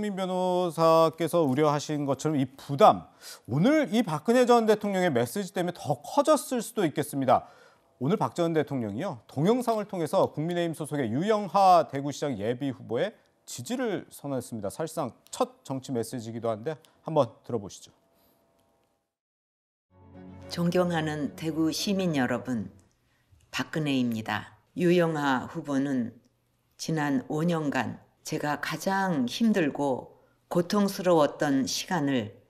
민 변호사께서 우려하신 것처럼 이 부담, 오늘 이 박근혜 전 대통령의 메시지 때문에 더 커졌을 수도 있겠습니다. 오늘 박 전 대통령이요, 동영상을 통해서 국민의힘 소속의 유영하 대구시장 예비 후보의 지지를 선언했습니다. 사실상 첫 정치 메시지이기도 한데 한번 들어보시죠. 존경하는 대구 시민 여러분, 박근혜입니다. 유영하 후보는 지난 5년간 제가 가장 힘들고 고통스러웠던 시간을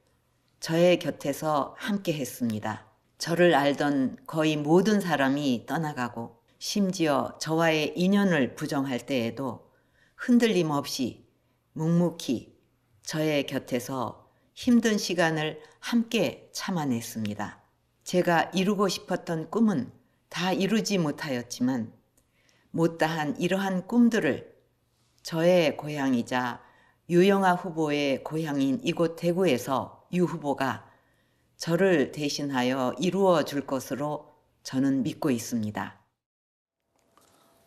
저의 곁에서 함께 했습니다. 저를 알던 거의 모든 사람이 떠나가고 심지어 저와의 인연을 부정할 때에도 흔들림 없이 묵묵히 저의 곁에서 힘든 시간을 함께 참아냈습니다. 제가 이루고 싶었던 꿈은 다 이루지 못하였지만 못다한 이러한 꿈들을 저의 고향이자 유영하 후보의 고향인 이곳 대구에서 유 후보가 저를 대신하여 이루어 줄 것으로 저는 믿고 있습니다.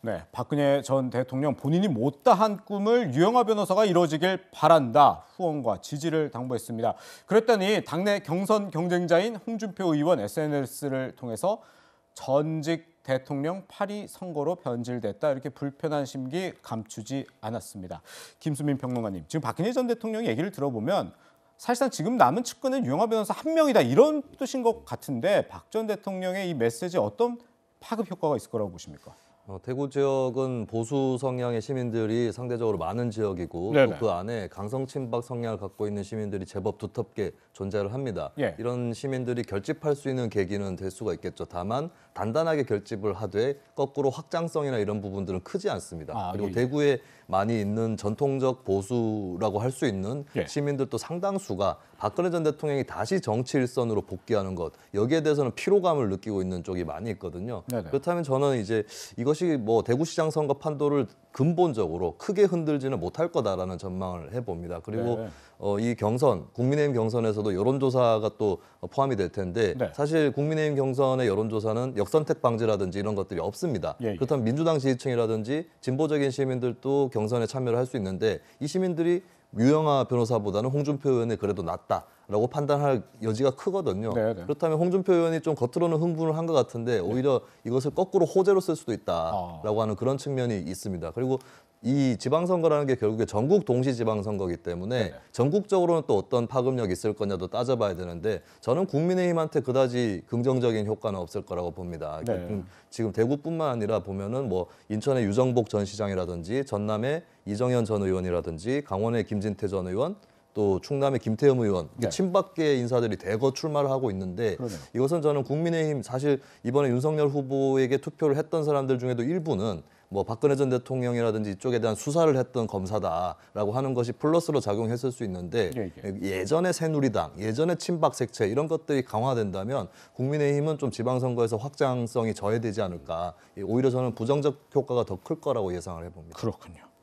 네, 박근혜 전 대통령 본인이 못다한 꿈을 유영하 변호사가 이루어지길 바란다. 후원과 지지를 당부했습니다. 그랬더니 당내 경선 경쟁자인 홍준표 의원 SNS를 통해서 전직 대통령 파리 선거로 변질됐다, 이렇게 불편한 심기 감추지 않았습니다. 김수민 평론가님, 지금 박근혜 전 대통령 얘기를 들어보면 사실상 지금 남은 측근은 유영하 변호사 한 명이다, 이런 뜻인 것 같은데 박 전 대통령의 이 메시지에 어떤 파급 효과가 있을 거라고 보십니까? 대구 지역은 보수 성향의 시민들이 상대적으로 많은 지역이고 또 그 안에 강성 친박 성향을 갖고 있는 시민들이 제법 두텁게 존재를 합니다. 예. 이런 시민들이 결집할 수 있는 계기는 될 수가 있겠죠. 다만 단단하게 결집을 하되 거꾸로 확장성이나 이런 부분들은 크지 않습니다. 그리고 대구에 많이 있는 전통적 보수라고 할 수 있는 시민들도 상당수가 박근혜 전 대통령이 다시 정치 일선으로 복귀하는 것, 여기에 대해서는 피로감을 느끼고 있는 쪽이 많이 있거든요. 그렇다면 저는 이제 이것이 뭐 대구시장 선거 판도를 근본적으로 크게 흔들지는 못할 거다라는 전망을 해봅니다. 그리고 이 경선, 국민의힘 경선에서도 여론조사가 또 포함이 될 텐데 사실 국민의힘 경선의 여론조사는 역선택 방지라든지 이런 것들이 없습니다. 그렇다면 민주당 지지층이라든지 진보적인 시민들도 경선에 참여를 할 수 있는데 이 시민들이 유영하 변호사보다는 홍준표 의원이 그래도 낫다라고 판단할 여지가 크거든요. 그렇다면 홍준표 의원이 좀 겉으로는 흥분을 한 것 같은데 오히려 이것을 거꾸로 호재로 쓸 수도 있다라고 하는 그런 측면이 있습니다. 그리고 이 지방선거라는 게 결국에 전국 동시지방선거이기 때문에 전국적으로는 또 어떤 파급력이 있을 거냐도 따져봐야 되는데 저는 국민의힘한테 그다지 긍정적인 효과는 없을 거라고 봅니다. 지금 대구뿐만 아니라 보면은 뭐 인천의 유정복 전 시장이라든지 전남의 이정현 전 의원이라든지 강원의 김진태 전 의원, 또 충남의 김태흠 의원, 친박계 인사들이 대거 출마를 하고 있는데 이것은 저는 국민의힘, 사실 이번에 윤석열 후보에게 투표를 했던 사람들 중에도 일부는 뭐 박근혜 전 대통령이라든지 이쪽에 대한 수사를 했던 검사다라고 하는 것이 플러스로 작용했을 수 있는데 예전의 새누리당, 예전의 친박 색채 이런 것들이 강화된다면 국민의힘은 좀 지방선거에서 확장성이 저해되지 않을까, 오히려 저는 부정적 효과가 더 클 거라고 예상을 해봅니다. 그렇군요.